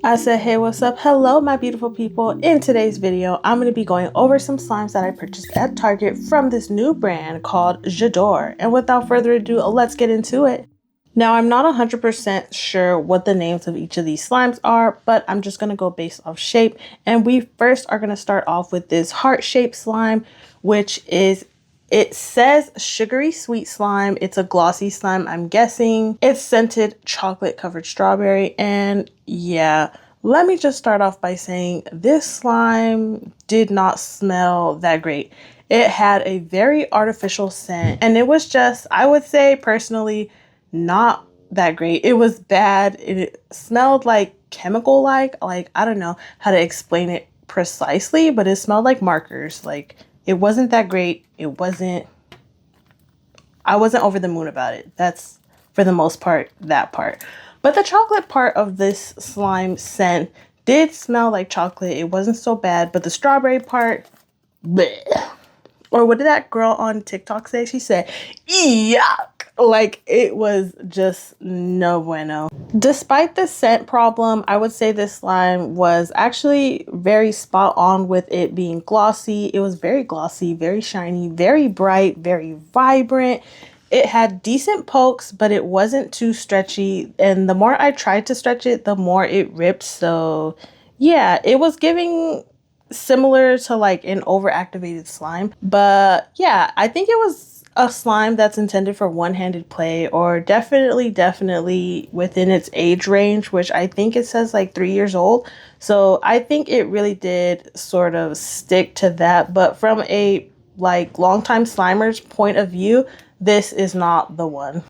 I said, hey, what's up? Hello, my beautiful people. In today's video, I'm going to be going over some slimes that I purchased at Target from this new brand called J'adore. And without further ado, let's get into it. Now, I'm not 100% sure what the names of each of these slimes are, but I'm just going to go based off shape. And we first are going to start off with this heart-shaped slime, which is, it says sugary sweet slime. It's a glossy slime, I'm guessing. It's scented chocolate covered strawberry. And yeah, let me just start off by saying this slime did not smell that great. It had a very artificial scent, and it was just, I would say personally, not that great. It was bad. It smelled like chemical-like. I don't know how to explain it precisely, but it smelled like markers. Like, it wasn't that great. I wasn't over the moon about it. That's, for the most part, that part. But the chocolate part of this slime scent did smell like chocolate. It wasn't so bad, but the strawberry part, bleh. Or what did that girl on TikTok say? She said, yuck. Like, it was just no bueno. Despite the scent problem, I would say this slime was actually very spot on with it being glossy. It was very glossy, very shiny, very bright, very vibrant. It had decent pokes, but it wasn't too stretchy. And the more I tried to stretch it, the more it ripped. So yeah, it was giving similar to like an overactivated slime. But yeah, I think it was a slime that's intended for one-handed play, or definitely within its age range, which I think it says like 3 years old. So I think it really did sort of stick to that. But from a like longtime slimer's point of view, this is not the one.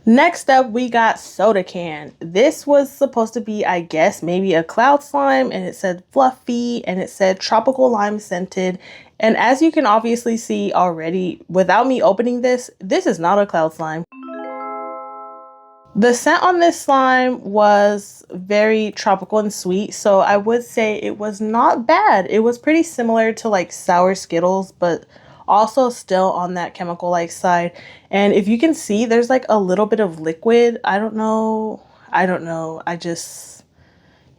Next up, we got Soda Can. This was supposed to be, I guess, maybe a cloud slime, and it said fluffy, and it said tropical lime scented. And as you can obviously see already, without me opening this is not a cloud slime. The scent on this slime was very tropical and sweet, so I would say it was not bad. It was pretty similar to like sour Skittles, but also still on that chemical-like side. And if you can see, there's like a little bit of liquid. I don't know.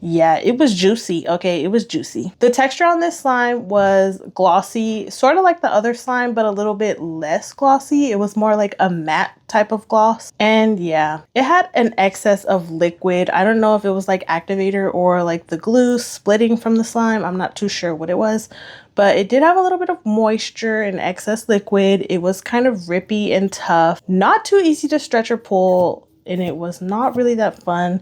Yeah, it was juicy. Okay, it was juicy. The texture on this slime was glossy, sort of like the other slime, but a little bit less glossy. It was more like a matte type of gloss. And yeah, it had an excess of liquid. I don't know if it was like activator or like the glue splitting from the slime. I'm not too sure what it was, but it did have a little bit of moisture and excess liquid. It was kind of rippy and tough, not too easy to stretch or pull, and it was not really that fun.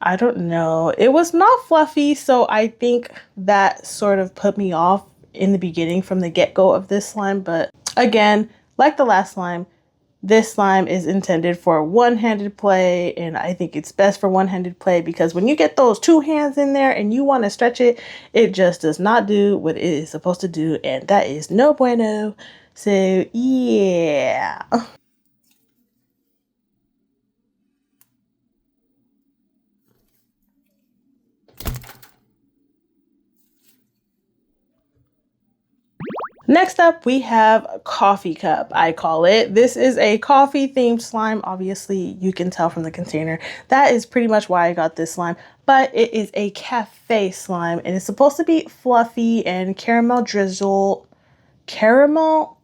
I don't know. It was not fluffy, so I think that sort of put me off in the beginning from the get-go of this slime. But again, like the last slime, this slime is intended for one-handed play, and I think it's best for one-handed play because when you get those two hands in there and you want to stretch it, it just does not do what it is supposed to do, and that is no bueno. So yeah. Next up, we have Coffee Cup, I call it. This is a coffee themed slime. Obviously, you can tell from the container. That is pretty much why I got this slime. But it is a cafe slime, and it's supposed to be fluffy and caramel drizzle. Caramel?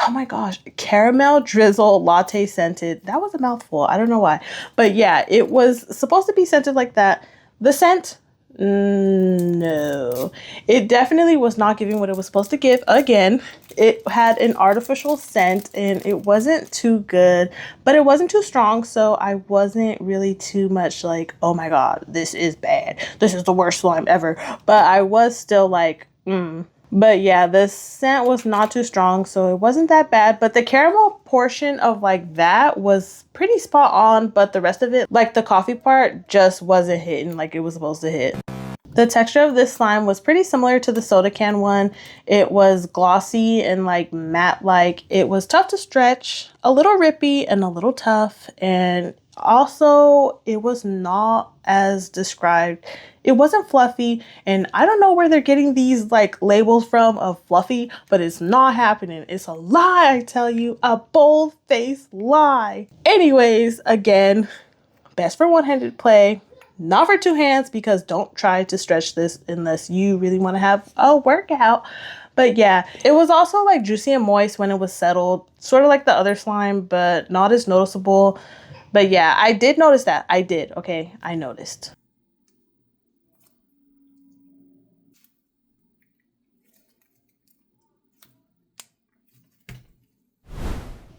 Oh my gosh, caramel drizzle latte scented. That was a mouthful. I don't know why. But yeah, it was supposed to be scented like that. The scent, no, it definitely was not giving what it was supposed to give. Again, it had an artificial scent and it wasn't too good, but it wasn't too strong, so I wasn't really too much like, oh my god, this is bad, this is the worst slime ever. But I was still like, But yeah, the scent was not too strong, so it wasn't that bad. But the caramel portion of like that was pretty spot on, but the rest of it, like the coffee part, just wasn't hitting like it was supposed to hit. The texture of this slime was pretty similar to the Soda Can one. It was glossy and like matte-like. It was tough to stretch, a little rippy and a little tough. And Also, it was not as described. It wasn't fluffy, and I don't know where they're getting these like labels from of fluffy, but it's not happening. It's a lie, I tell you, a bold-faced lie. Anyways, again, best for one-handed play, not for two hands, because don't try to stretch this unless you really want to have a workout. But yeah, it was also like juicy and moist when it was settled, sort of like the other slime, but not as noticeable. But yeah, I did notice that. I did. Okay, I noticed.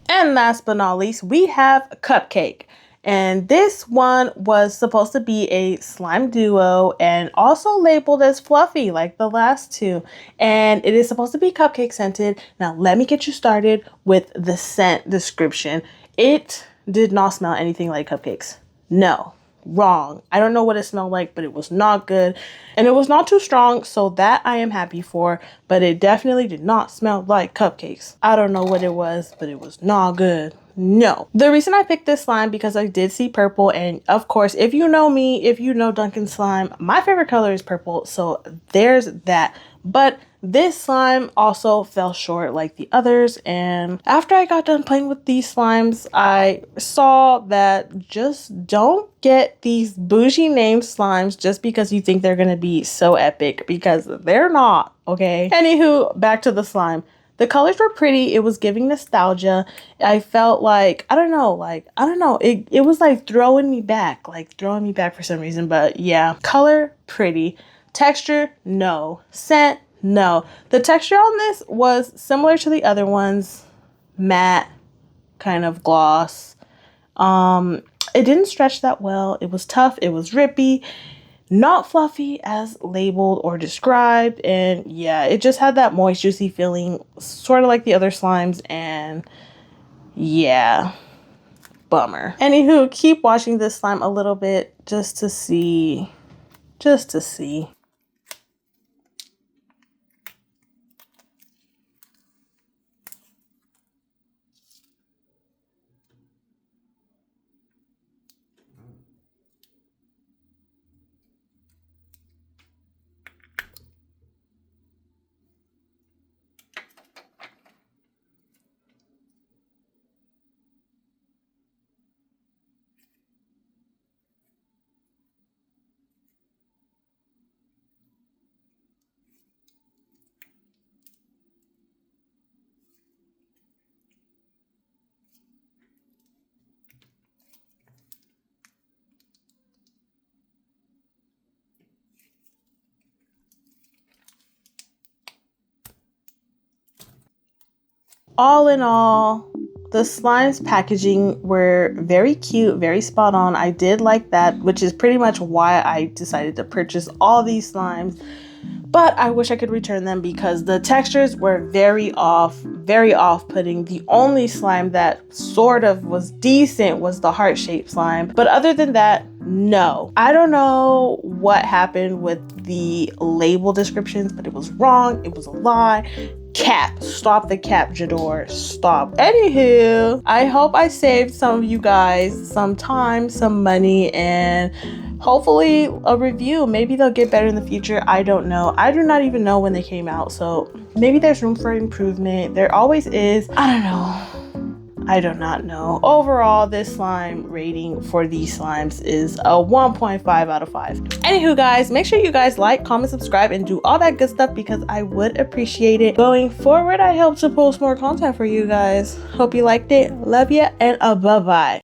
And last but not least, we have Cupcake. And this one was supposed to be a slime duo and also labeled as fluffy like the last two. And it is supposed to be cupcake scented. Now, let me get you started with the scent description. It did not smell anything like cupcakes. No. Wrong. I don't know what it smelled like, but it was not good. And it was not too strong, so that I am happy for. But it definitely did not smell like cupcakes. I don't know what it was, but it was not good. No. The reason I picked this slime because I did see purple, and of course, if you know me, if you know Duncan slime, my favorite color is purple, so there's that. But this slime also fell short like the others, and after I got done playing with these slimes, I saw that just don't get these bougie named slimes just because you think they're gonna be so epic, because they're not, okay? Anywho, back to the slime. The colors were pretty. It was giving nostalgia. I felt like, I don't know. It was like throwing me back for some reason. But yeah, color, pretty. Texture, no. Scent, no. The texture on this was similar to the other ones. Matte, kind of gloss. It didn't stretch that well. It was tough. It was rippy. Not fluffy as labeled or described, and yeah, it just had that moist, juicy feeling, sort of like the other slimes, and yeah, bummer. Anywho, keep watching this slime a little bit just to see. All in all, the slimes packaging were very cute, very spot on. I did like that, which is pretty much why I decided to purchase all these slimes. But I wish I could return them because the textures were very off-putting. The only slime that sort of was decent was the heart-shaped slime. But other than that, no. I don't know what happened with the label descriptions, but it was wrong. It was a lie. Cap. Stop the cap, Jador. Stop. Anywho, I hope I saved some of you guys some time, some money, and hopefully a review. Maybe they'll get better in the future. I don't know. I do not even know when they came out, so maybe there's room for improvement. There always is. I don't know. I do not know. Overall, this slime rating for these slimes is a 1.5 out of 5. Anywho, guys, make sure you guys like, comment, subscribe, and do all that good stuff because I would appreciate it. Going forward, I hope to post more content for you guys. Hope you liked it. Love ya, and bye-bye.